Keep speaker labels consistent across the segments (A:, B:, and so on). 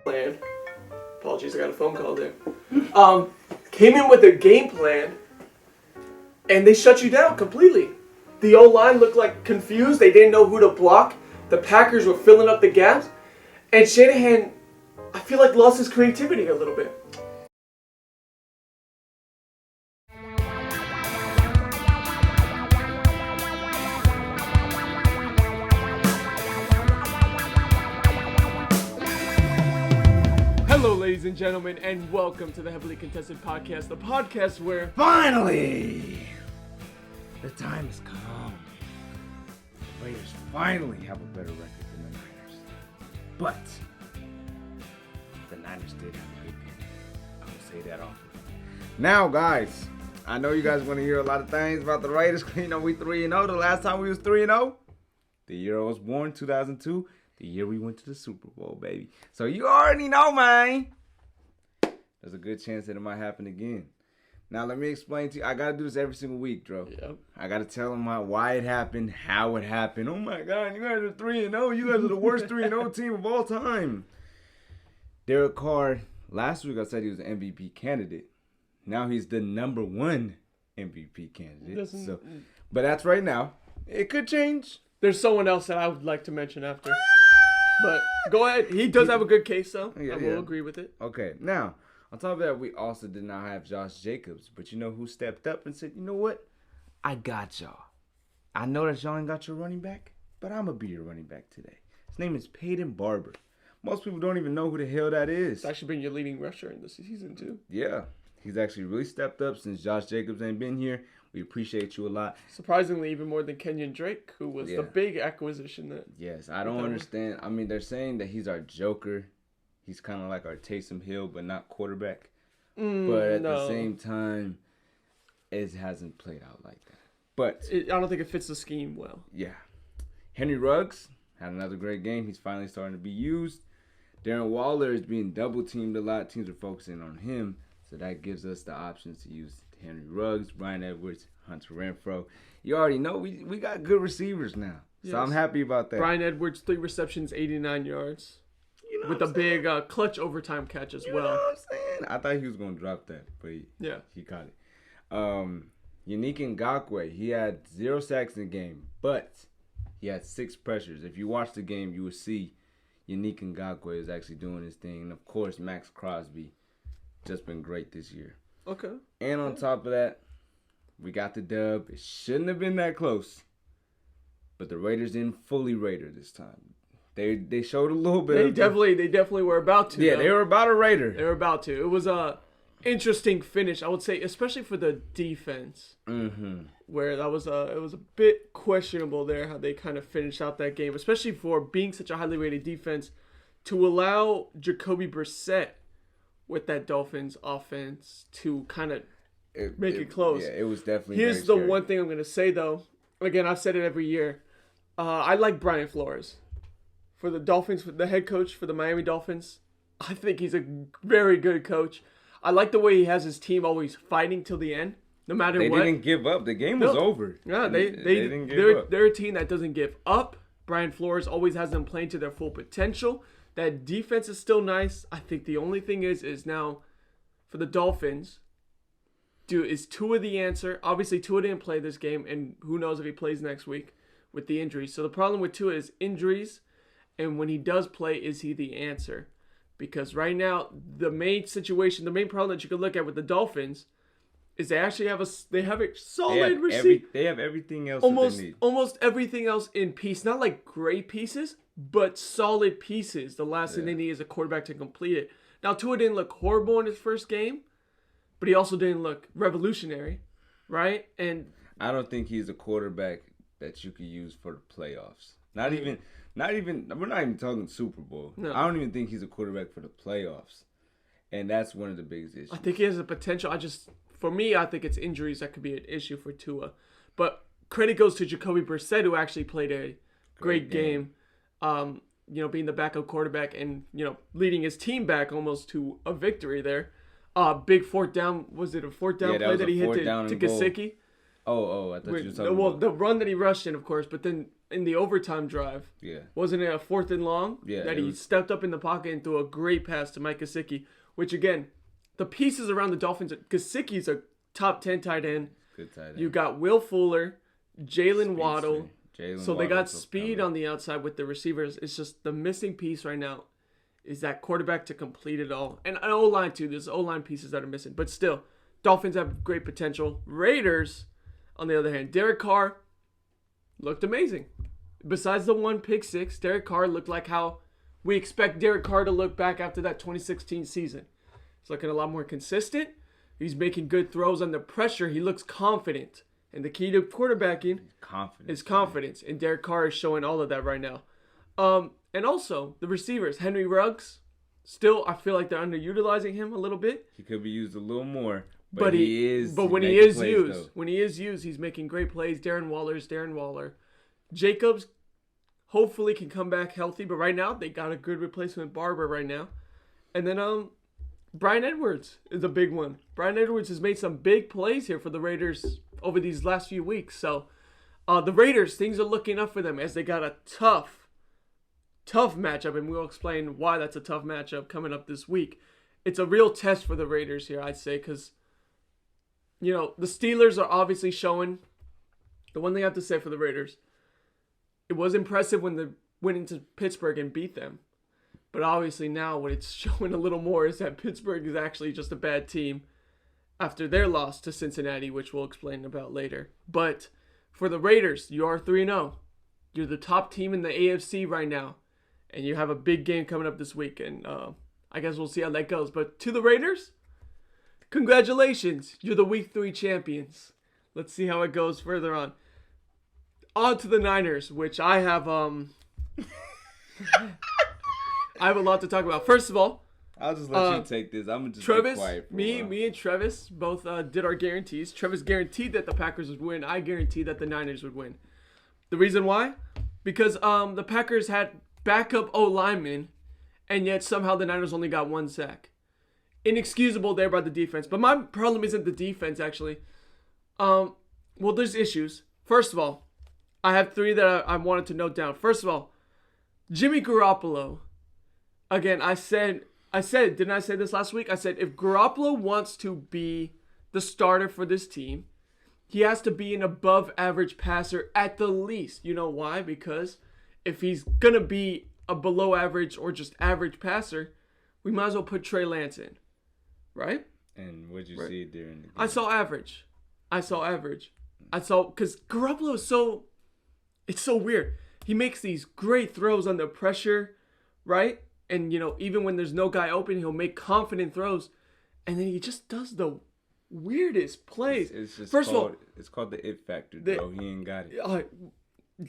A: plan. Apologies, I got a phone call there. Came in with a game plan, and they shut you down completely. The O-line looked like confused. They didn't know who to block. The Packers were filling up the gaps. And Shanahan, I feel like, lost his creativity a little bit. Hello, ladies and gentlemen, and welcome to the Heavily Contested Podcast, the podcast where...
B: Finally! The time has come. The Raiders finally have a better record than the Niners. But the Niners did have a good game. I will say that often. Now, guys, I know you guys want to hear a lot of things about the Raiders. You know, we 3-0. The last time we was 3-0, the year I was born, 2002. The year we went to the Super Bowl, baby. So you already know, man. There's a good chance that it might happen again. Now, let me explain to you. I got to do this every single week, Dro.
A: Yep.
B: I got to tell them why it happened, how it happened. Oh, my God. You guys are 3-0. You guys are the worst 3-0 team of all time. Derek Carr, last week I said he was an MVP candidate. Now he's the number one MVP candidate. But that's right now. It could change.
A: There's someone else that I would like to mention after. But go ahead. He does have a good case, though. I will agree with it.
B: Okay. Now, on top of that, we also did not have Josh Jacobs. But you know who stepped up and said, you know what? I got y'all. I know that y'all ain't got your running back, but I'm going to be your running back today. His name is Peyton Barber. Most people don't even know who the hell that is.
A: It's actually been your leading rusher in this season, too.
B: Yeah. He's actually really stepped up since Josh Jacobs ain't been here. We appreciate you a lot.
A: Surprisingly, even more than Kenyon Drake, who was the big acquisition.
B: Yes, I don't understand. I mean, they're saying that he's our joker. He's kind of like our Taysom Hill, but not quarterback. But at the same time, it hasn't played out like that. But
A: I don't think it fits the scheme well.
B: Yeah. Henry Ruggs had another great game. He's finally starting to be used. Darren Waller is being double-teamed a lot. Teams are focusing on him. So that gives us the options to use Henry Ruggs, Bryan Edwards, Hunter Renfrow. You already know we got good receivers now. Yes. So I'm happy about that.
A: Bryan Edwards, 3 receptions, 89 yards. You know with a big clutch overtime catch as well.
B: You know what I'm saying? I thought he was going to drop that, but he caught it. Yannick Ngakoue, he had 0 sacks in the game, but he had 6 pressures. If you watch the game, you will see Yannick Ngakoue is actually doing his thing. And, of course, Max Crosby just been great this year.
A: Okay.
B: And on top of that, we got the dub. It shouldn't have been that close. But the Raiders didn't fully Raider this time. They showed a little bit.
A: They definitely were about to.
B: Yeah, they were about a Raider.
A: They were about to. It was a interesting finish, I would say, especially for the defense. Mm-hmm. Where it was a bit questionable there how they kind of finished out that game, especially for being such a highly rated defense to allow Jacoby Brissett with that Dolphins offense to kind of make it close.
B: Yeah, it was definitely
A: Here's the one thing I'm going to say, though. Again, I've said it every year. I like Brian Flores. For the Dolphins, for the head coach for the Miami Dolphins, I think he's a very good coach. I like the way he has his team always fighting till the end, no matter what.
B: They didn't give up. The game was over.
A: Yeah, they didn't give up. They're a team that doesn't give up. Brian Flores always has them playing to their full potential. That defense is still nice. I think the only thing is now for the Dolphins, is Tua the answer? Obviously, Tua didn't play this game, and who knows if he plays next week with the injuries. So the problem with Tua is injuries, and when he does play, is he the answer? Because right now, the main problem that you could look at with the Dolphins is they actually have a solid receiver.
B: They have everything else
A: that
B: they need.
A: Almost everything else in piece. Not like great pieces, but solid pieces. The last thing they need is a quarterback to complete it. Now, Tua didn't look horrible in his first game, but he also didn't look revolutionary, right? And
B: I don't think he's a quarterback that you could use for the playoffs. We're not even talking Super Bowl. No. I don't even think he's a quarterback for the playoffs. And that's one of the biggest issues.
A: I think he has the potential. For me, I think it's injuries that could be an issue for Tua. But credit goes to Jacoby Brissett, who actually played a great game. Being the backup quarterback and, leading his team back almost to a victory there. Big fourth down. Was it a fourth down play that he hit to Gesicki?
B: I thought you were talking about...
A: the run that he rushed in, of course, but then in the overtime drive, wasn't it a 4th and long? That he stepped up in the pocket and threw a great pass to Mike Gesicki, which again, the pieces around the Dolphins, Gesicki's a top 10 tight end.
B: Good tight end.
A: You got Will Fuller, Jalen Waddle. So they got speed on the outside with the receivers. It's just the missing piece right now is that quarterback to complete it all. And an O-line too. There's O-line pieces that are missing. But still, Dolphins have great potential. Raiders, on the other hand, Derek Carr looked amazing. Besides the one pick six, Derek Carr looked like how we expect Derek Carr to look back after that 2016 season. He's looking a lot more consistent. He's making good throws under pressure. He looks confident. And the key to quarterbacking is confidence. And Derek Carr is showing all of that right now. And also, the receivers, Henry Ruggs, still, I feel like they're underutilizing him a little bit.
B: He could be used a little more. But
A: when he is used, he's making great plays. Darren Waller. Jacobs hopefully can come back healthy. But right now, they got a good replacement Barber right now. And then Bryan Edwards is a big one. Bryan Edwards has made some big plays here for the Raiders over these last few weeks. So the Raiders, things are looking up for them as they got a tough matchup. And we'll explain why that's a tough matchup coming up this week. It's a real test for the Raiders here, I'd say, because, the Steelers are obviously showing. The one thing I have to say for the Raiders, it was impressive when they went into Pittsburgh and beat them. But obviously now what it's showing a little more is that Pittsburgh is actually just a bad team after their loss to Cincinnati, which we'll explain about later. But for the Raiders, you are 3-0. You're the top team in the AFC right now. And you have a big game coming up this week. And I guess we'll see how that goes. But to the Raiders, congratulations. You're the Week 3 champions. Let's see how it goes further on. On to the Niners, which I have... I have a lot to talk about. First of all,
B: I'll just let you take this. I'm just be quiet.
A: Me and Travis both did our guarantees. Travis guaranteed that the Packers would win. I guaranteed that the Niners would win. The reason why? Because the Packers had backup O-linemen, and yet somehow the Niners only got 1 sack. Inexcusable there by the defense. But my problem isn't the defense, actually. Well, there's issues. First of all, I have 3 that I wanted to note down. First of all, Jimmy Garoppolo. Again, I said, didn't I say this last week? I said, if Garoppolo wants to be the starter for this team, he has to be an above average passer at the least. You know why? Because if he's going to be a below average or just average passer, we might as well put Trey Lance in. Right?
B: And what'd you see during the game?
A: I saw average. Because Garoppolo is it's so weird. He makes these great throws under pressure, right? And, even when there's no guy open, he'll make confident throws. And then he just does the weirdest plays.
B: First of all, it's called the it factor, bro. He ain't got it.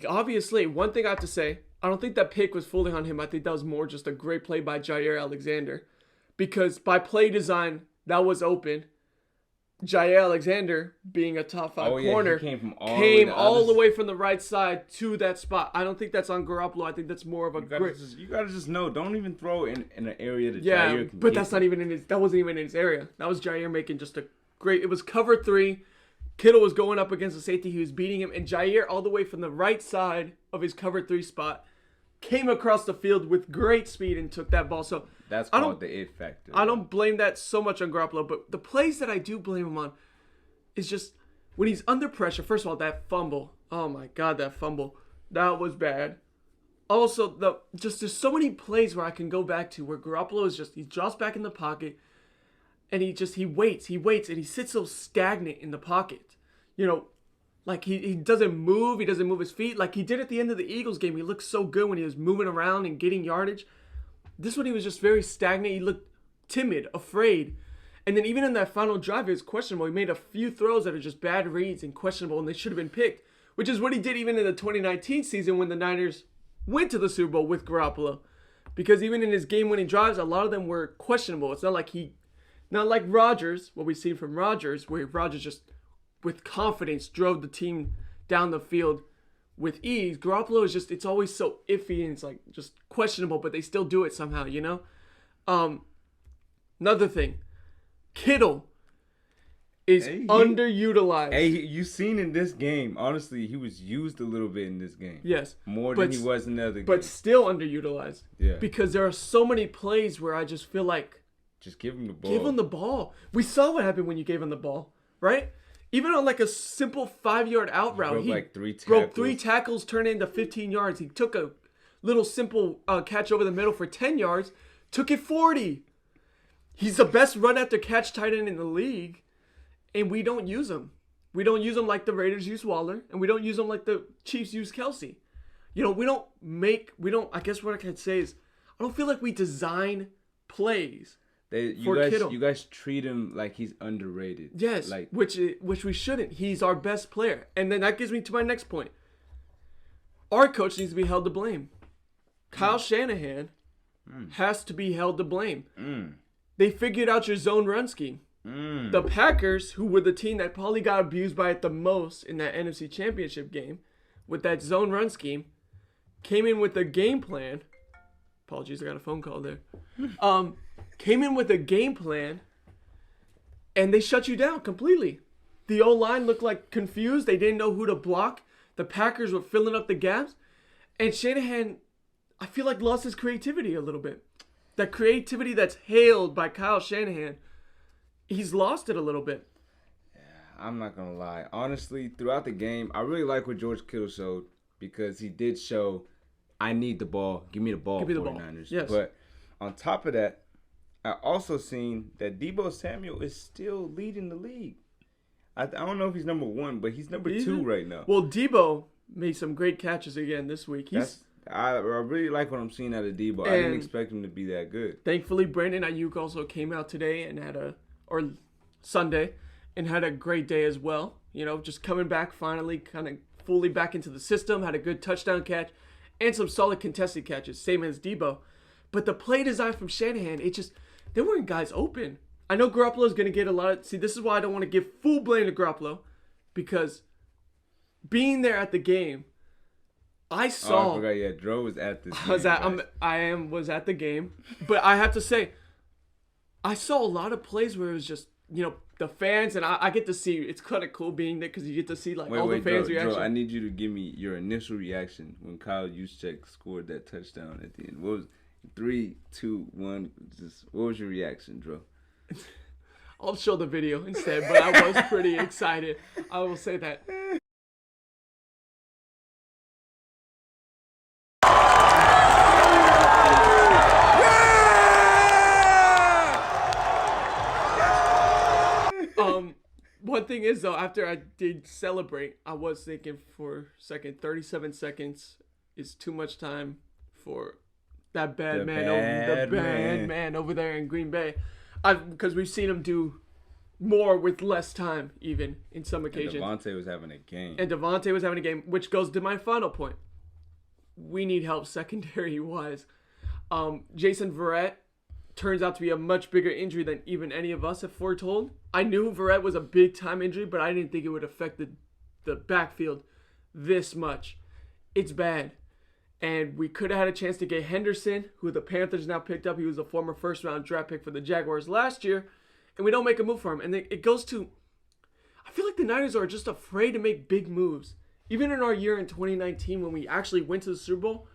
A: Obviously, one thing I have to say, I don't think that pick was fully on him. I think that was more just a great play by Jair Alexander. Because by play design, that was open. Jair Alexander, being a top 5 corner,
B: came
A: all the way from the right side to that spot. I don't think that's on Garoppolo. I think that's more of a
B: you gotta just know. Don't even throw in an area that Jair can
A: but that's not even that wasn't even in his area. That was Jair making just a great. It was cover 3. Kittle was going up against the safety. He was beating him, and Jair, all the way from the right side of his cover 3 spot, came across the field with great speed and took that ball. So
B: that's called the it factor.
A: I don't blame that so much on Garoppolo, but the plays that I do blame him on is just when he's under pressure. First of all, that fumble. Oh my God, that fumble. That was bad. Also, there's so many plays where I can go back to where Garoppolo he drops back in the pocket and he waits, and he sits so stagnant in the pocket. Like he doesn't move. He doesn't move his feet like he did at the end of the Eagles game. He looked so good when he was moving around and getting yardage. This one, he was just very stagnant. He looked timid, afraid. And then even in that final drive, it was questionable. He made a few throws that are just bad reads and questionable, and they should have been picked, which is what he did even in the 2019 season when the Niners went to the Super Bowl with Garoppolo. Because even in his game-winning drives, a lot of them were questionable. It's not like Rodgers, what we've seen from Rodgers, where Rodgers just, with confidence, drove the team down the field with ease. Garoppolo is it's always so iffy and it's like just questionable, but they still do it somehow, Another thing, Kittle. is underutilized.
B: Hey, you seen in this game, honestly, he was used a little bit in this game.
A: Yes.
B: More than he was in the other games.
A: But still underutilized.
B: Yeah.
A: Because there are so many plays where I just feel like...
B: Just give him the ball.
A: Give him the ball. We saw what happened when you gave him the ball, right? Even on like a simple 5-yard out route, he
B: like 3 tackles.
A: Broke 3 tackles, turned into 15 yards. He took a little simple catch over the middle for 10 yards, took it 40. He's the best run after catch tight end in the league. And we don't use him. We don't use him like the Raiders use Waller. And we don't use him like the Chiefs use Kelsey. You know, I guess what I can say is, I don't feel like we design plays for Kittle.
B: You guys treat him like he's underrated.
A: Yes,
B: like,
A: which we shouldn't. He's our best player. And then that gives me to my next point. Our coach needs to be held to blame. Kyle Shanahan has to be held to blame. They figured out your zone run scheme. The Packers, who were the team that probably got abused by it the most in that NFC Championship game, with that zone run scheme, came in with a game plan. Apologies, I got a phone call there. Came in with a game plan, and they shut you down completely. The O-line looked like confused. They didn't know who to block. The Packers were filling up the gaps. And Shanahan, I feel like, lost his creativity a little bit. That creativity that's hailed by Kyle Shanahan, he's lost it a little bit.
B: Yeah, I'm not going to lie. Honestly, throughout the game, I really like what George Kittle showed because he did show, I need the ball. Give me the ball, 49ers.
A: Yes.
B: But on top of that, I also seen that Deebo Samuel is still leading the league. I don't know if he's number 1, but he's number 2 right now.
A: Well, Deebo made some great catches again this week.
B: I really like what I'm seeing out of Deebo. I didn't expect him to be that good.
A: Thankfully, Brandon Ayuk also came out today and or Sunday, and had a great day as well. You know, just coming back finally, kind of fully back into the system, had a good touchdown catch, and some solid contested catches, same as Deebo. But the play design from Shanahan, there weren't guys open. I know Garoppolo's going to get a lot of... See, this is why I don't want to give full blame to Garoppolo, because being there at the game, I saw...
B: Oh, I forgot, yeah, Dro was at this game.
A: Was at the game, but I have to say, I saw a lot of plays where it was just, you know, the fans, and I get to see, it's kind of cool being there because you get to see like all the fans' reaction.
B: Dro, I need you to give me your initial reaction when Kyle Juszczyk scored that touchdown at the end. What was 3, 2, 1? What was your reaction, Dro?
A: I'll show the video instead, but I was pretty excited. I will say that. One thing is, though, after I did celebrate, I was thinking for a second, 37 seconds is too much time for that bad man over there in Green Bay. Because we've seen him do more with less time, even in some occasions.
B: And Devontae was having a game. Which goes to my final point. We need help secondary-wise. Jason Verrett turns out to be a much bigger injury than even any of us have foretold. I knew Verrett was a big-time injury, but I didn't think it would affect the backfield this much. It's bad. And we could have had a chance to get Henderson, who the Panthers now picked up. He was a former first-round draft pick for the Jaguars last year. And we don't make a move for him. And it goes to... I feel like the Niners are just afraid to make big moves. Even in our year in 2019, when we actually went to the Super Bowl,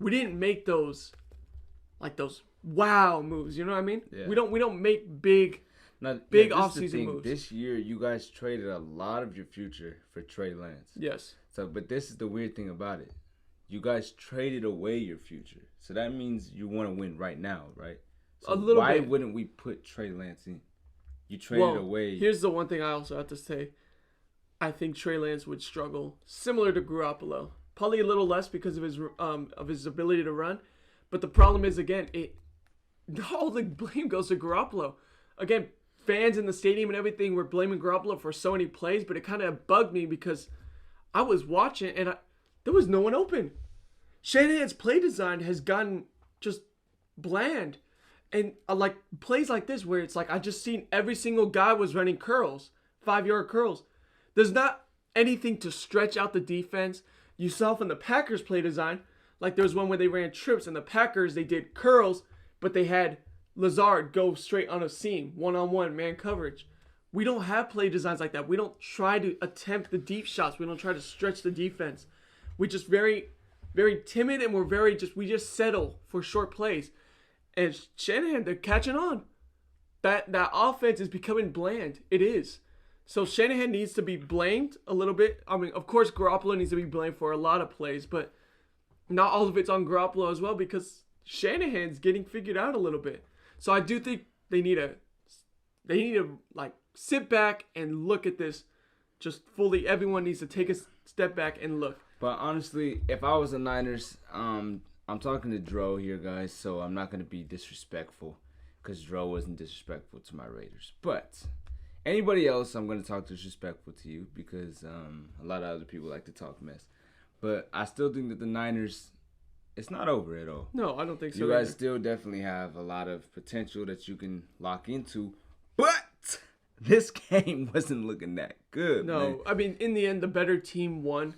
B: we didn't make those wow moves. You know what I mean? Yeah.
A: We don't make big offseason moves.
B: This year, you guys traded a lot of your future for Trey Lance.
A: Yes.
B: But this is the weird thing about it. You guys traded away your future. So that means you want to win right now, right? So
A: a little bit.
B: Why wouldn't we put Trey Lance in? You traded away.
A: Here's the one thing I also have to say. I think Trey Lance would struggle, similar to Garoppolo. Probably a little less because of his ability to run. But the problem is, again, all the blame goes to Garoppolo. Again, fans in the stadium and everything were blaming Garoppolo for so many plays, but it kind of bugged me because I was watching and there was no one open. Shanahan's play design has gotten just bland. And like plays like this where it's like I just seen every single guy was running curls, 5-yard curls. There's not anything to stretch out the defense. You saw from the Packers play design, like there was one where they ran trips and the Packers, they did curls, but they had Lazard go straight on a seam, one-on-one man coverage. We don't have play designs like that. We don't try to attempt the deep shots. We don't try to stretch the defense. We just very, very timid, and we just settle for short plays. And Shanahan, they're catching on. That offense is becoming bland. It is. So Shanahan needs to be blamed a little bit. I mean, of course, Garoppolo needs to be blamed for a lot of plays, but not all of it's on Garoppolo as well because Shanahan's getting figured out a little bit. So I do think they need to like sit back and look at this just fully. Everyone needs to take a step back and look.
B: But honestly, if I was the Niners, I'm talking to Dro here, guys, so I'm not going to be disrespectful because Dro wasn't disrespectful to my Raiders. But anybody else, I'm going to talk disrespectful to you because a lot of other people like to talk mess. But I still think that the Niners, it's not over at all.
A: No, I don't think so.
B: You guys still definitely have a lot of potential that you can lock into. But this game wasn't looking that good,
A: No,
B: man.
A: I mean, in the end, the better team won.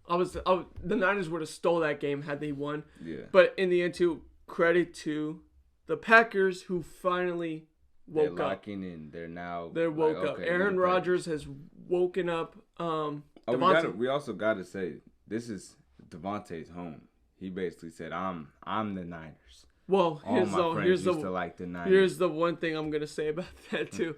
A: The Niners would have stole that game had they won.
B: Yeah.
A: But in the end, too, credit to the Packers who finally woke up.
B: They're locking in. They're
A: woke up. Aaron Rodgers has woken up.
B: We also got to say, this is Devontae's home. He basically said, I'm the Niners.
A: Well, here's the one thing I'm going to say about that, too.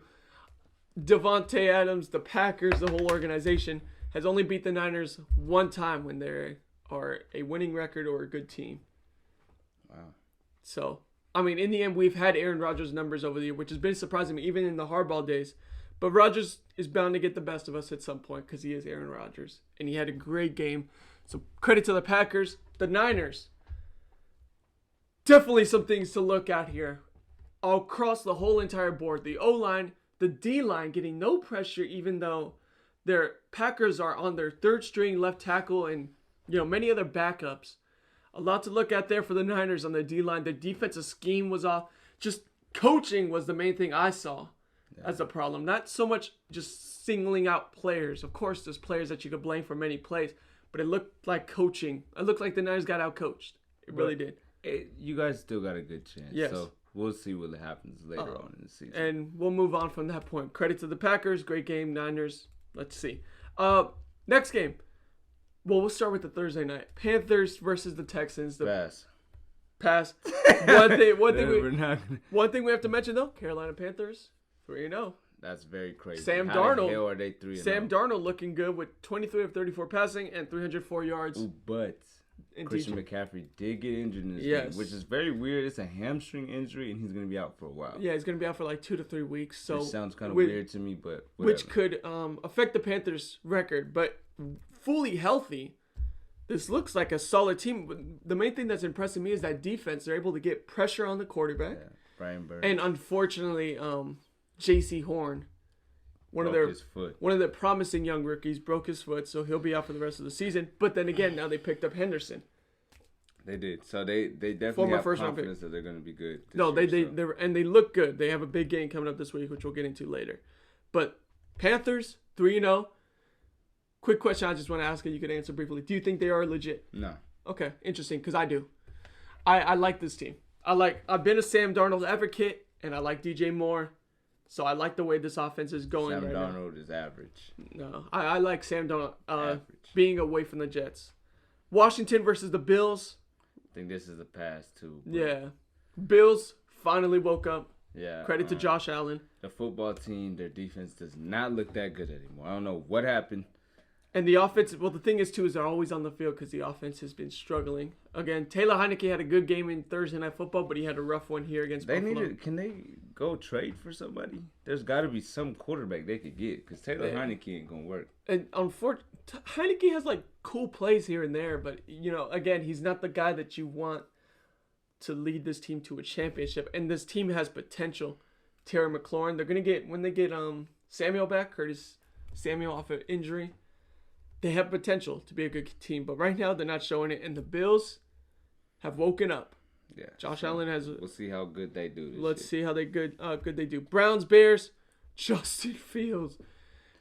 A: Devontae Adams, the Packers, the whole organization, has only beat the Niners one time when they are a winning record or a good team.
B: Wow.
A: So, I mean, in the end, we've had Aaron Rodgers' numbers over the year, which has been surprising me, even in the Harbaugh days. But Rodgers is bound to get the best of us at some point because he is Aaron Rodgers. And he had a great game. So, credit to the Packers. The Niners. Definitely some things to look at here. Across the whole entire board. The O-line, the D-line getting no pressure even though their Packers are on their third string left tackle and, many other backups. A lot to look at there for the Niners on the D-line. The defensive scheme was off. Just coaching was the main thing I saw as a problem. Not so much just singling out players. Of course, there's players that you could blame for many plays, but it looked like coaching. It looked like the Niners got out-coached. It really did.
B: You guys still got a good chance.
A: Yes.
B: So we'll see what happens later on in the season.
A: And we'll move on from that point. Credit to the Packers. Great game. Niners. Let's see. Next game. Well, we'll start with the Thursday night. Panthers versus the Texans. Pass. One thing we have to mention, though, Carolina Panthers, 3-0.
B: That's very crazy.
A: Sam
B: How
A: Darnold.
B: the hell are they 3-0?
A: Sam Darnold looking good with 23 of 34 passing and 304 yards.
B: Ooh, but Christian McCaffrey did get injured in this game, which is very weird. It's a hamstring injury, and he's going to be out for a while.
A: Yeah, he's going to be out for like 2 to 3 weeks. So
B: which sounds kind of weird to me, but whatever.
A: Which could affect the Panthers' record. But fully healthy, this looks like a solid team. The main thing that's impressing me is that defense. They're able to get pressure on the quarterback.
B: Yeah, Brian Burns.
A: And unfortunately, J.C. Horn, one of their promising young rookies, broke his foot, so he'll be out for the rest of the season. But then again, now they picked up Henderson.
B: They did. So they definitely have confidence that they're going to be good.
A: They look good. They have a big game coming up this week, which we'll get into later. But Panthers 3-0. Quick question I just want to ask you. You could answer briefly. Do you think they are legit?
B: No.
A: Okay, interesting, because I do. I like this team. I've been a Sam Darnold advocate, and I like DJ Moore. So I like the way this offense is going right now.
B: Sam Darnold is average.
A: No, I like Sam Darnold being away from the Jets. Washington versus the Bills.
B: I think this is a pass, too.
A: Yeah. Bills finally woke up.
B: Yeah.
A: Credit to Josh Allen.
B: The football team, their defense does not look that good anymore. I don't know what happened.
A: And the offense, well, the thing is, too, is they're always on the field because the offense has been struggling. Again, Taylor Heineke had a good game in Thursday Night Football, but he had a rough one here against Buffalo.
B: Can they go trade for somebody? There's got to be some quarterback they could get because Taylor Heineke ain't going to work.
A: And unfortunately, Heineke has, cool plays here and there, but, again, he's not the guy that you want to lead this team to a championship. And this team has potential. Terry McLaurin, they're going to get, when they get Samuel back, Curtis Samuel off of injury, they have potential to be a good team, but right now they're not showing it. And the Bills have woken up.
B: Yeah,
A: Josh Allen has.
B: We'll see how good they do.
A: Let's see how good they do. Browns, Bears. Justin Fields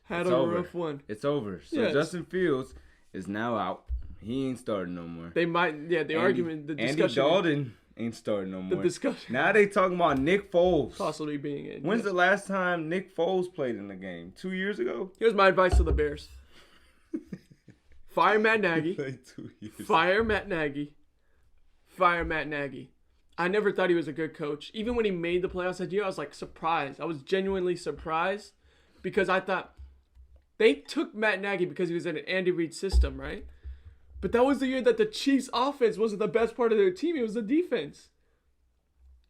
A: had a rough one.
B: It's over. So yes. Justin Fields is now out. He ain't starting no more.
A: They might. Yeah, the argument, the discussion.
B: Andy Dalton ain't starting no
A: The
B: more.
A: discussion.
B: Now they talking about Nick Foles.
A: Possibly being in.
B: When's the last time Nick Foles played in the game? 2 years ago?
A: Here's my advice to the Bears. Fire Matt Nagy. Fire Matt Nagy. Fire Matt Nagy. I never thought he was a good coach. Even when he made the playoffs that year, I was like surprised. I was genuinely surprised because I thought they took Matt Nagy because he was in an Andy Reid system, right? But that was the year that the Chiefs' offense wasn't the best part of their team. It was the defense.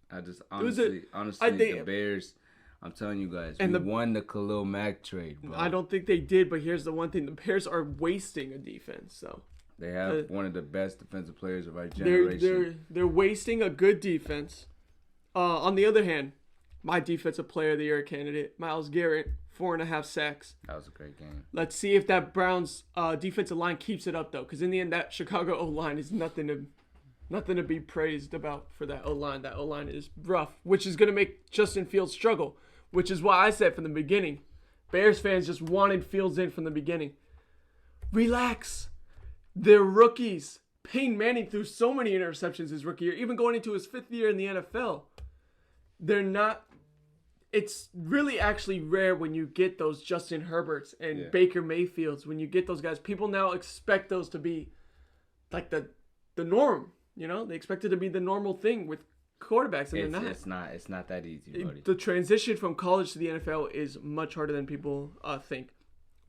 B: I just honestly, the Bears. I'm telling you guys, we won the Khalil Mack trade, bro.
A: I don't think they did, but here's the one thing: the Bears are wasting a defense. So
B: they have one of the best defensive players of our generation.
A: They're wasting a good defense. On the other hand, my defensive player of the year candidate, Myles Garrett, 4.5 sacks.
B: That was a great game.
A: Let's see if that Browns defensive line keeps it up though, because in the end, that Chicago O-line is nothing to be praised about for that O-line. That O-line is rough, which is going to make Justin Fields struggle, which is why I said from the beginning, Bears fans just wanted Fields in from the beginning. Relax. They're rookies. Peyton Manning threw so many interceptions his rookie year, even going into his 5th year in the NFL. They're not. It's really actually rare when you get those Justin Herberts and Baker Mayfields. When you get those guys, people now expect those to be like the norm. You know, they expect it to be the normal thing with quarterbacks, and they're not.
B: It's not that easy, buddy.
A: The transition from college to the NFL is much harder than people think.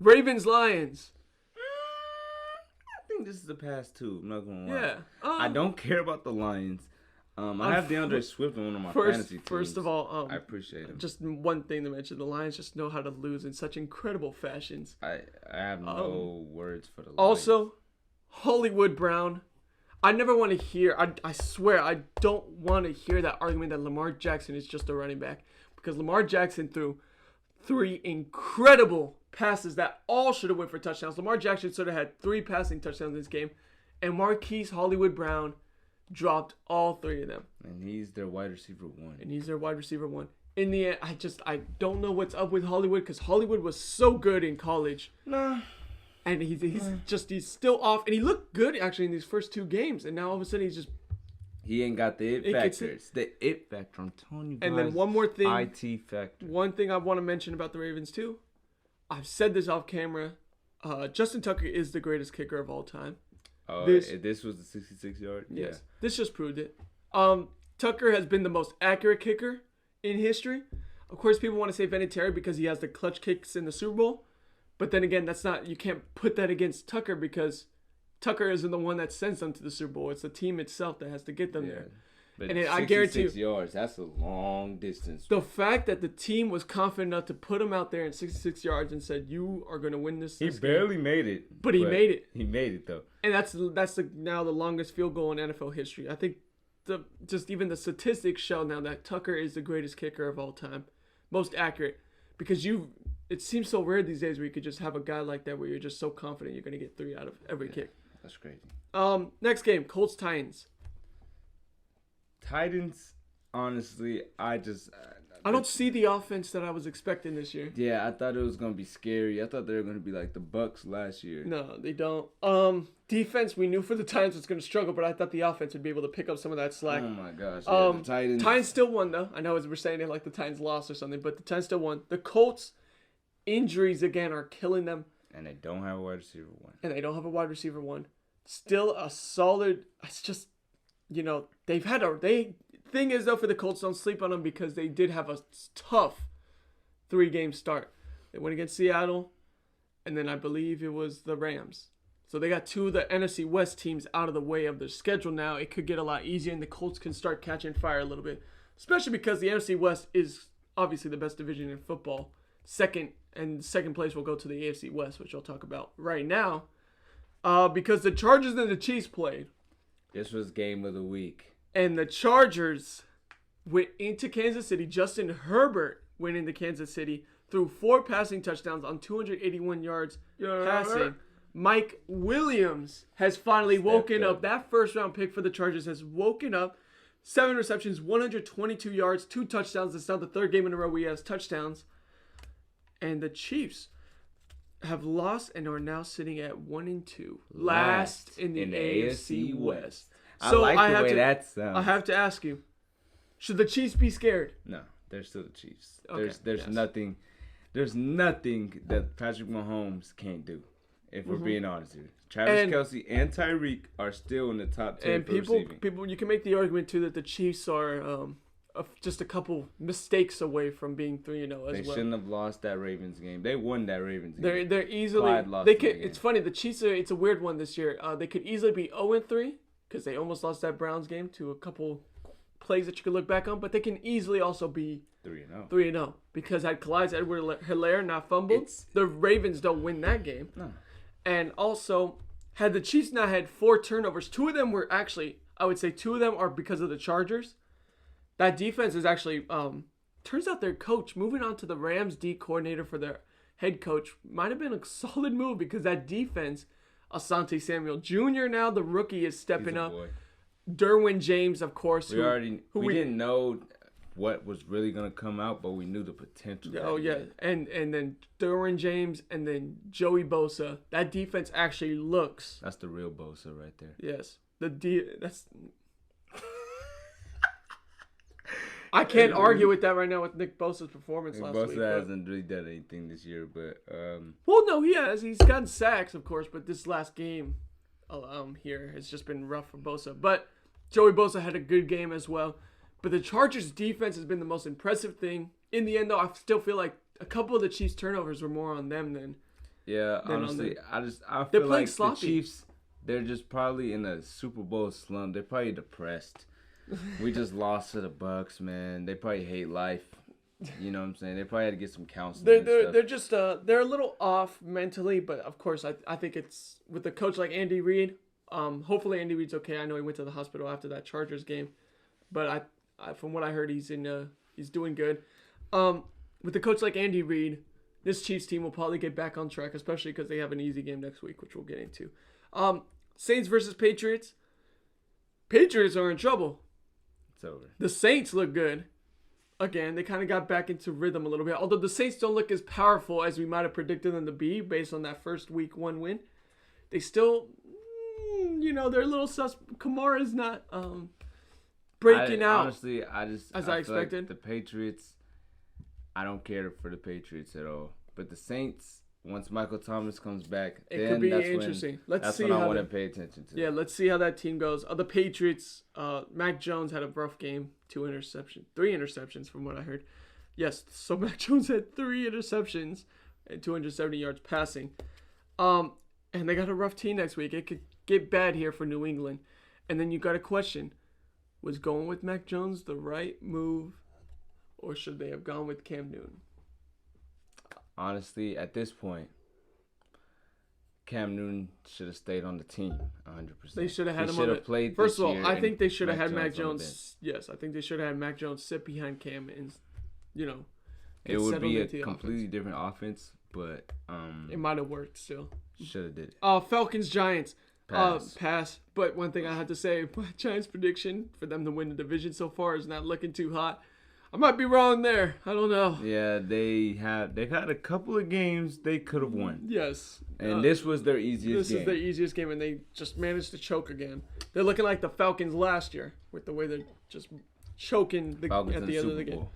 A: Ravens, Lions.
B: I think this is the past two. I'm not gonna lie.
A: Yeah.
B: I don't care about the Lions. I have DeAndre Swift on one of my fantasy teams.
A: First of all,
B: I appreciate him.
A: Just one thing to mention: the Lions just know how to lose in such incredible fashions.
B: I have no words for the Lions.
A: Also, Hollywood Brown. I never want to hear. I swear I don't want to hear that argument that Lamar Jackson is just a running back, because Lamar Jackson threw 3 incredible passes that all should have went for touchdowns. Lamar Jackson should have had 3 passing touchdowns in this game, and Marquise Hollywood Brown dropped all 3 of them.
B: And he's their wide receiver 1.
A: In the end, I don't know what's up with Hollywood, because Hollywood was so good in college.
B: Nah.
A: And he's still off, and he looked good actually in these first 2 games, and now all of a sudden
B: he ain't got the it factor. It's the it factor. I'm telling you guys.
A: And then one more thing,
B: IT factor.
A: One thing I want to mention about the Ravens too. I've said this off camera. Justin Tucker is the greatest kicker of all time.
B: This was the 66-yard?
A: Yes.
B: Yeah.
A: This just proved it. Tucker has been the most accurate kicker in history. Of course, people want to say Vinatieri because he has the clutch kicks in the Super Bowl. But then again, you can't put that against Tucker, because Tucker isn't the one that sends them to the Super Bowl. It's the team itself that has to get them there.
B: But and I guarantee you, 66 yards, that's a long distance.
A: The fact that the team was confident enough to put him out there in 66 yards and said, "You are going to win this."
B: He barely made it.
A: But he made it.
B: He made it though.
A: And that's now the longest field goal in NFL history. I think even the statistics show now that Tucker is the greatest kicker of all time, most accurate, because it seems so rare these days where you could just have a guy like that where you're just so confident you're going to get 3 out of every kick.
B: That's crazy.
A: Next game, Colts Titans.
B: Titans, honestly, I
A: don't see the offense that I was expecting this year.
B: Yeah, I thought it was going to be scary. I thought they were going to be like the Bucs last year.
A: No, they don't. Defense, we knew for the Titans was going to struggle, but I thought the offense would be able to pick up some of that slack.
B: Oh my gosh, yeah, the
A: Titans still won though. I know we're saying it like the Titans lost or something, but the Titans still won. The Colts, injuries again are killing them.
B: And they don't have a wide receiver 1. Still a solid. It's just, thing is though, for the Colts, don't sleep on them, because they did have a tough 3-game start. They went against Seattle, and then I believe it was the Rams. So they got 2 of the NFC West teams out of the way of their schedule now. It could get a lot easier, and the Colts can start catching fire a little bit, especially because the NFC West is obviously the best division in football. Second place will go to the AFC West, which I'll talk about right now, because the Chargers and the Chiefs played. This was game of the week.
A: And the Chargers went into Kansas City. Justin Herbert went into Kansas City, threw 4 passing touchdowns on 281 yards passing. Mike Williams has finally woken up. That first-round pick for the Chargers has woken up. 7 receptions, 122 yards, 2 touchdowns. It's now the 3rd game in a row where he has touchdowns. And the Chiefs have lost and are now sitting at 1-2, last in the AFC West. So
B: I like the way that sounds.
A: I have to ask you, should the Chiefs be scared?
B: No, they're still the Chiefs.
A: Okay,
B: There's nothing that Patrick Mahomes can't do. If we're being honest here, Travis Kelce and Tyreek are still in the top 10 for receiving.
A: People, you can make the argument too that the Chiefs are just a couple mistakes away from being 3-0 as well.
B: They shouldn't have lost that Ravens game. They won that Ravens game.
A: They're easily. They could. It's funny. The Chiefs it's a weird one this year. They could easily be 0-3 because they almost lost that Browns game to a couple plays that you could look back on. But they can easily also be
B: 3-0.
A: 3-0 because had Clyde Edwards-Helaire not fumbled, the Ravens don't win that game. No. And also, had the Chiefs not had 4 turnovers, 2 of them were actually, I would say 2 of them are because of the Chargers. That defense is actually, turns out their coach, moving on to the Rams D coordinator for their head coach, might have been a solid move because that defense, Asante Samuel Jr. now, the rookie, is stepping up. Boy. Derwin James, of course.
B: We didn't know what was really going to come out, but we knew the potential.
A: Oh, yeah. And then Derwin James and then Joey Bosa. That defense actually looks.
B: That's the real Bosa right there.
A: Yes. That's. I can't argue with that right now with Nick Bosa's performance last week.
B: Bosa hasn't really done anything this year, but.
A: Well, no, he has. He's gotten sacks, of course, but this last game here has just been rough for Bosa. But Joey Bosa had a good game as well. But the Chargers' defense has been the most impressive thing. In the end, though, I still feel like a couple of the Chiefs' turnovers were more on them than.
B: Yeah, honestly, I feel like sloppy. The Chiefs, they're just probably in a Super Bowl slump. They're probably depressed. We just lost to the Bucs, man. They probably hate life. You know what I'm saying? They probably had to get some counseling.
A: They're just they're a little off mentally, but of course, I think it's with a coach like Andy Reid. Hopefully, Andy Reid's okay. I know he went to the hospital after that Chargers game, but from what I heard, he's doing good. With a coach like Andy Reid, this Chiefs team will probably get back on track, especially because they have an easy game next week, which we'll get into. Saints versus Patriots. Patriots are in trouble.
B: It's over.
A: The Saints look good. Again, they kind of got back into rhythm a little bit. Although the Saints don't look as powerful as we might have predicted them to be based on that first week 1 win. They still, they're a little sus. Kamara's not breaking out.
B: Honestly, I expected. Like the Patriots, I don't care for the Patriots at all. But the Saints, once Michael Thomas comes back,
A: it could be interesting. That's when I want to pay attention to. Yeah, let's see how that team goes. The Patriots, Mac Jones had a rough game. 3 interceptions from what I heard. Yes, so Mac Jones had 3 interceptions and 270 yards passing. And they got a rough team next week. It could get bad here for New England. And then you got a question. Was going with Mac Jones the right move, or should they have gone with Cam Newton?
B: Honestly, at this point, Cam Newton should have stayed on the team 100%.
A: They should have had him on the. First of all, I think they should have had Mac Jones. Yes, I think they should have had Mac Jones sit behind Cam and,
B: it would be a completely different offense, but
A: it might have worked still.
B: Should have did it.
A: Falcons Giants. Pass. But one thing I have to say, my Giants prediction for them to win the division so far is not looking too hot. I might be wrong there. I don't know.
B: Yeah, they've had a couple of games they could have won.
A: Yes.
B: And this was their easiest game.
A: This is their easiest game, and they just managed to choke again. They're looking like the Falcons last year with the way they're just choking at the end of the game.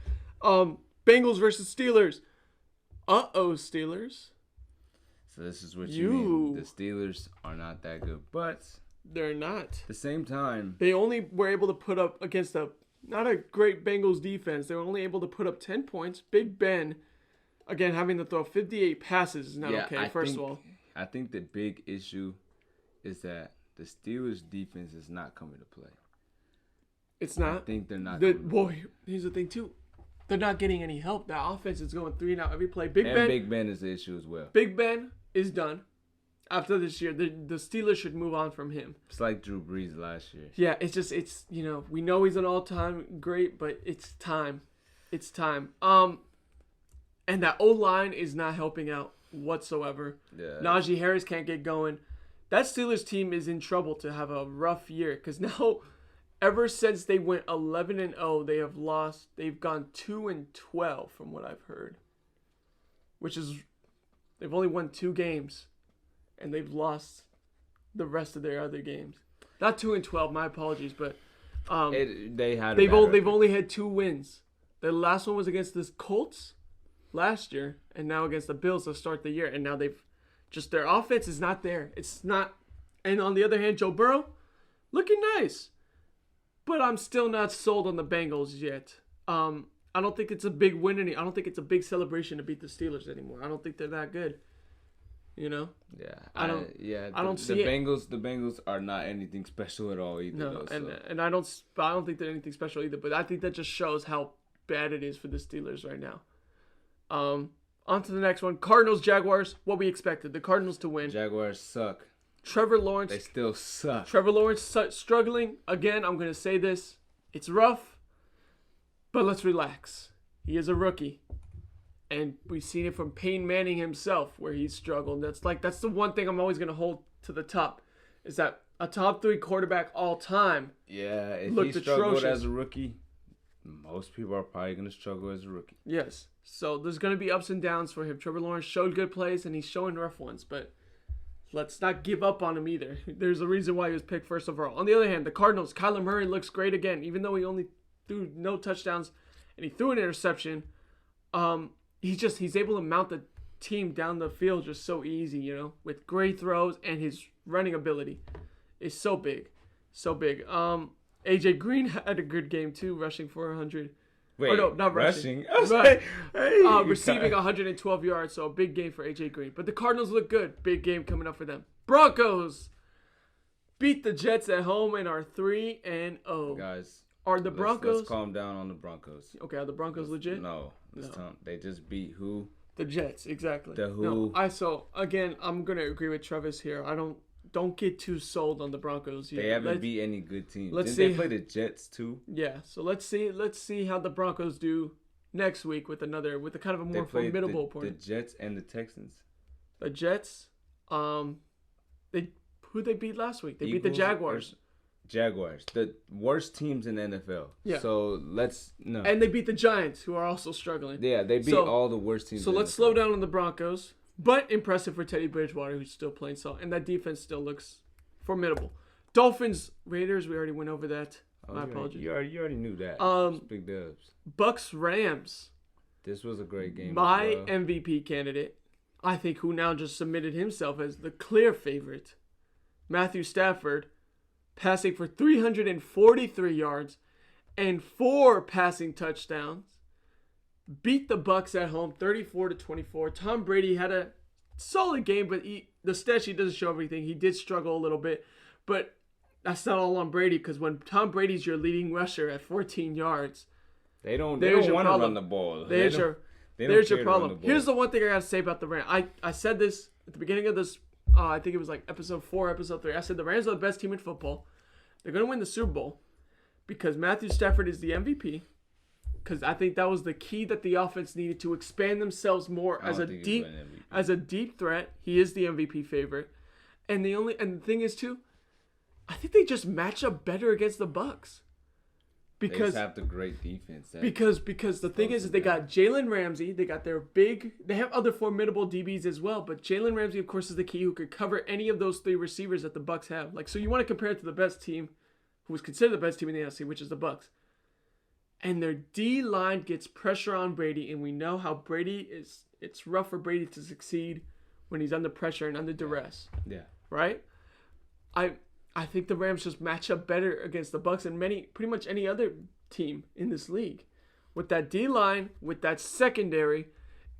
A: Bengals versus Steelers. Steelers.
B: So this is what you mean. The Steelers are not that good, but
A: they're not.
B: At the same time,
A: they only were able to put up against not a great Bengals defense. They were only able to put up 10 points. Big Ben, again, having to throw 58 passes is not okay, first of all.
B: I think the big issue is that the Steelers' defense is not coming to play.
A: It's not?
B: I think they're not.
A: Here's the thing, too. They're not getting any help. That offense is going 3 and out every play.
B: Big Ben is the issue as well.
A: Big Ben is done. After this year, the Steelers should move on from him.
B: It's like Drew Brees last year.
A: Yeah, it's we know he's an all-time great, but it's time. It's time. And that O-line is not helping out whatsoever. Yeah. Najee Harris can't get going. That Steelers team is in trouble to have a rough year because now, ever since they went 11-0, they have lost. They've gone 2-12 from what I've heard, which is they've only won 2 games. And they've lost the rest of their other games. Not 2-12. My apologies, but
B: they've
A: only had 2 wins. The last one was against the Colts last year, and now against the Bills to start the year. And now their offense is not there. It's not. And on the other hand, Joe Burrow, looking nice, but I'm still not sold on the Bengals yet. I don't think it's a big win. I don't think it's a big celebration to beat the Steelers anymore. I don't think they're that good. You know?
B: Yeah.
A: I don't see
B: the Bengals. The Bengals are not anything special at all either.
A: No,
B: though,
A: and I don't think they're anything special either. But I think that just shows how bad it is for the Steelers right now. On to the next one. Cardinals, Jaguars. What we expected. The Cardinals to win.
B: Jaguars suck.
A: Trevor Lawrence.
B: They still suck.
A: Trevor Lawrence struggling. Again, I'm going to say this. It's rough, but let's relax. He is a rookie. And we've seen it from Peyton Manning himself where he's struggled. That's the one thing I'm always going to hold to the top is that a top 3 quarterback all time.
B: Yeah, if he struggled as a rookie, most people are probably going to struggle as a rookie.
A: Yes. So there's going to be ups and downs for him. Trevor Lawrence showed good plays and he's showing rough ones, but let's not give up on him either. There's a reason why he was picked first overall. On the other hand, the Cardinals, Kyler Murray looks great again, even though he only threw no touchdowns and he threw an interception. He's able to mount the team down the field just so easy, you know, with great throws, and his running ability is so big. So big. AJ Green had a good game too, rushing for 100.
B: Wait,
A: or no, not rushing. Receiving 112 yards, so a big game for AJ Green. But the Cardinals look good. Big game coming up for them. Broncos beat the Jets at home and are 3-0.
B: Guys,
A: are the Broncos?
B: Let's calm down on the Broncos.
A: Okay, are the Broncos legit?
B: No. They just beat who?
A: The Jets, exactly.
B: The who?
A: No, again, I'm gonna agree with Travis here. I don't get too sold on the Broncos yet.
B: They haven't beat any good teams.
A: Didn't
B: they play the Jets too?
A: Yeah. So let's see how the Broncos do next week with a kind of a more formidable opponent.
B: The Jets and the Texans.
A: The Jets, who they beat last week? They beat the Jaguars.
B: Jaguars, the worst teams in the NFL.
A: Yeah.
B: So
A: And they beat the Giants, who are also struggling.
B: Yeah, they beat all the worst teams.
A: So let's slow down on the Broncos, but impressive for Teddy Bridgewater, who's still playing solid, and that defense still looks formidable. Dolphins, Raiders, we already went over that. My apologies.
B: You already knew that. Big dubs.
A: Bucks, Rams.
B: This was a great game.
A: My MVP candidate, I think, who now just submitted himself as the clear favorite, Matthew Stafford. Passing for 343 yards and 4 passing touchdowns. Beat the Bucks at home 34-24. Tom Brady had a solid game, but the stat sheet doesn't show everything. He did struggle a little bit, but that's not all on Brady, because when Tom Brady's your leading rusher at 14 yards,
B: they don't want to run the ball.
A: There's your problem. Here's the one thing I got to say about the Rams. I said this at the beginning of this. I think it was like episode 4, episode 3. I said the Rams are the best team in football. They're going to win the Super Bowl because Matthew Stafford is the MVP. Because I think that was the key that the offense needed to expand themselves more as a deep threat. He is the MVP favorite. And the thing is too, I think they just match up better against the Bucks. Because
B: they just have the great defense.
A: Because the thing is they got Jalen Ramsey. They got they have other formidable DBs as well. But Jalen Ramsey, of course, is the key who could cover any of those 3 receivers that the Bucks have. So you want to compare it to the best team, who was considered the best team in the NFC, which is the Bucks. And their D line gets pressure on Brady, and we know how Brady is. It's rough for Brady to succeed when he's under pressure and under duress.
B: Yeah.
A: Right? I think the Rams just match up better against the Bucks and pretty much any other team in this league. With that D-line, with that secondary,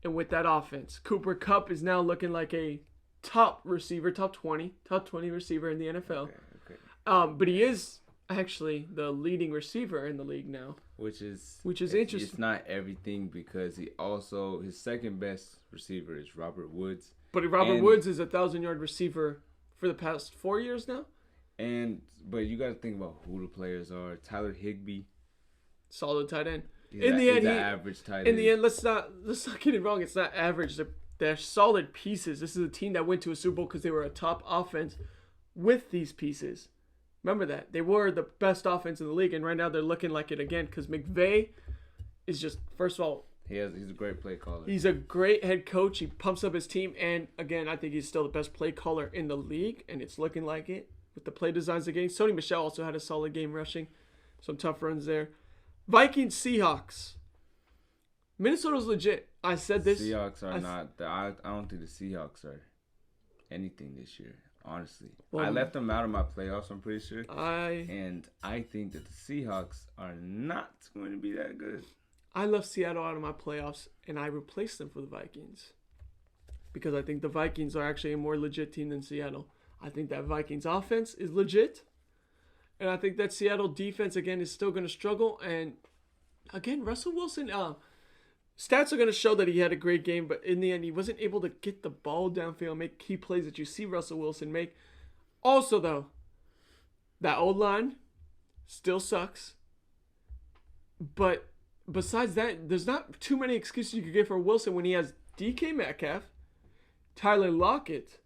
A: and with that offense. Cooper Kupp is now looking like a top 20 receiver in the NFL.
B: Okay.
A: But he is actually the leading receiver in the league now.
B: Which is
A: interesting.
B: It's not everything, because his second best receiver is Robert Woods.
A: But Robert Woods is a 1,000-yard receiver for the past 4 years now.
B: But you got to think about who the players are. Tyler Higbee,
A: solid tight end.
B: He's an average tight end.
A: In the end, let's not get it wrong. It's not average. They're solid pieces. This is a team that went to a Super Bowl because they were a top offense with these pieces. Remember that. They were the best offense in the league, and right now they're looking like it again because McVay is just, first of all,
B: he's a great play caller.
A: He's a great head coach. He pumps up his team, and again, I think he's still the best play caller in the league, and it's looking like it. with the play designs of the game. Sony Michel also had a solid game rushing. Some tough runs there. Vikings, Seahawks. Minnesota's legit. I said this.
B: Seahawks are not. I don't think the Seahawks are anything this year, honestly. Well, I left them out of my playoffs, I'm pretty sure. And I think that the Seahawks are not going to be that good.
A: I left Seattle out of my playoffs, and I replaced them for the Vikings. Because I think the Vikings are actually a more legit team than Seattle. I think that Vikings offense is legit. And I think that Seattle defense, again, is still going to struggle. And, again, Russell Wilson, stats are going to show that he had a great game. But in the end, he wasn't able to get the ball downfield, make key plays that you see Russell Wilson make. Also, though, that old line still sucks. But besides that, there's not too many excuses you could give for Wilson when he has DK Metcalf, Tyler Lockett,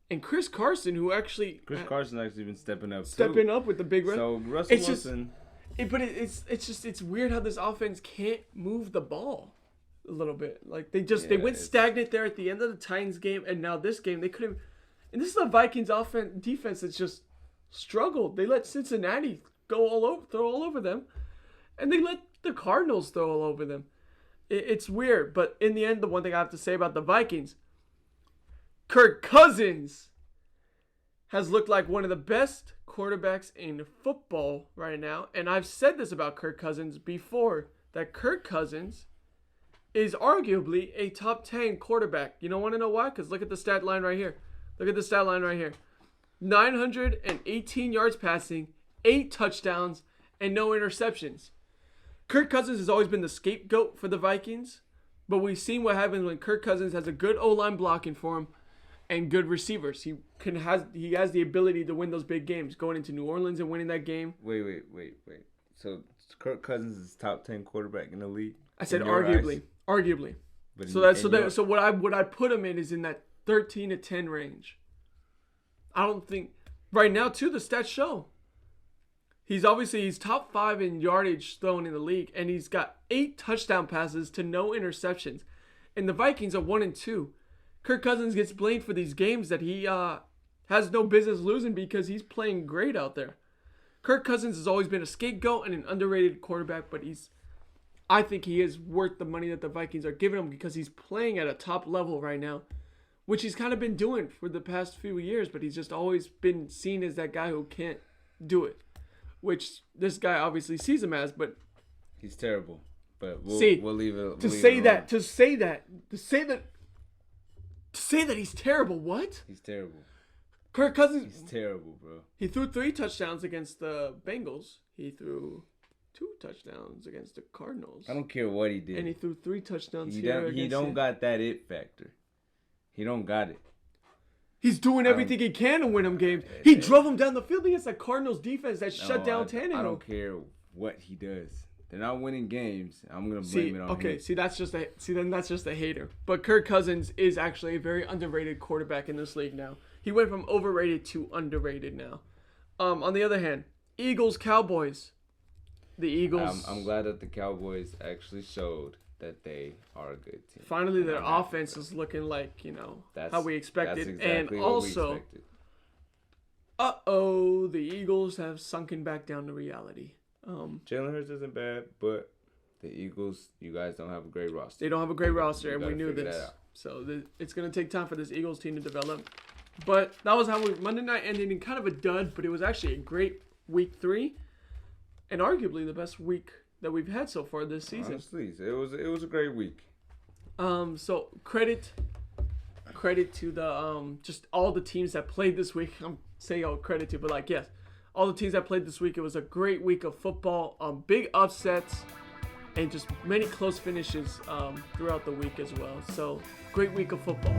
A: and Chris Carson, who actually...
B: Chris Carson actually been stepping up,
A: up with the big run.
B: So, Russell Wilson...
A: It's weird how this offense can't move the ball a little bit. Like, they went stagnant there at the end of the Titans game, and now this game, they couldn't... And this is the Vikings defense that's just struggled. They let Cincinnati throw all over them, and they let the Cardinals throw all over them. It's weird, but in the end, the one thing I have to say about the Vikings... Kirk Cousins has looked like one of the best quarterbacks in football right now. And I've said this about Kirk Cousins before, that Kirk Cousins is arguably a top 10 quarterback. You don't want to know why? Because look at the stat line right here. 918 yards passing, 8 touchdowns, and no interceptions. Kirk Cousins has always been the scapegoat for the Vikings. But we've seen what happens when Kirk Cousins has a good O-line blocking for him and good receivers. He has the ability to win those big games, going into New Orleans and winning that game.
B: Wait. So Kirk Cousins is top 10 quarterback in the league?
A: I said arguably. But so what I put him in is in that 13 to 10 range. I don't think right now too the stats show. He's top 5 in yardage thrown in the league, and he's got 8 touchdown passes to no interceptions. And the Vikings are 1-2. Kirk Cousins gets blamed for these games that he has no business losing because he's playing great out there. Kirk Cousins has always been a scapegoat and an underrated quarterback, but I think he is worth the money that the Vikings are giving him because he's playing at a top level right now, which he's kind of been doing for the past few years, but he's just always been seen as that guy who can't do it. Which this guy obviously sees him as, but
B: he's terrible. But we'll leave it.
A: To say that he's terrible. What?
B: He's terrible.
A: Kirk Cousins.
B: He's terrible, bro.
A: He threw 3 touchdowns against the Bengals. He threw 2 touchdowns against the Cardinals.
B: I don't care what he did.
A: And he threw 3 touchdowns
B: He don't got that it factor. He don't got it.
A: He's doing everything he can to win them games. He drove them down the field against that Cardinals defense that shut down Tannehill.
B: I don't care what he does. They're not winning games. I'm gonna blame it on him.
A: That's just a hater. But Kirk Cousins is actually a very underrated quarterback in this league now. He went from overrated to underrated now. On the other hand, Eagles, Cowboys. The Eagles.
B: I'm glad that the Cowboys actually showed that they are a good team.
A: Finally, their offense is looking like, how we expected. That's exactly and also, we expected. The Eagles have sunken back down to reality.
B: Jalen Hurts isn't bad, but the Eagles, you guys don't have a great roster.
A: They don't have a great roster, and we knew this. So it's going to take time for this Eagles team to develop. But that was how Monday night ended in kind of a dud, but it was actually a great week 3, and arguably the best week that we've had so far this season.
B: Honestly, it was a great week.
A: So credit to the just all the teams that played this week. I'm saying credit to, but yes, all the teams that played this week. It was a great week of football. Big upsets and just many close finishes throughout the week as well. So great week of football.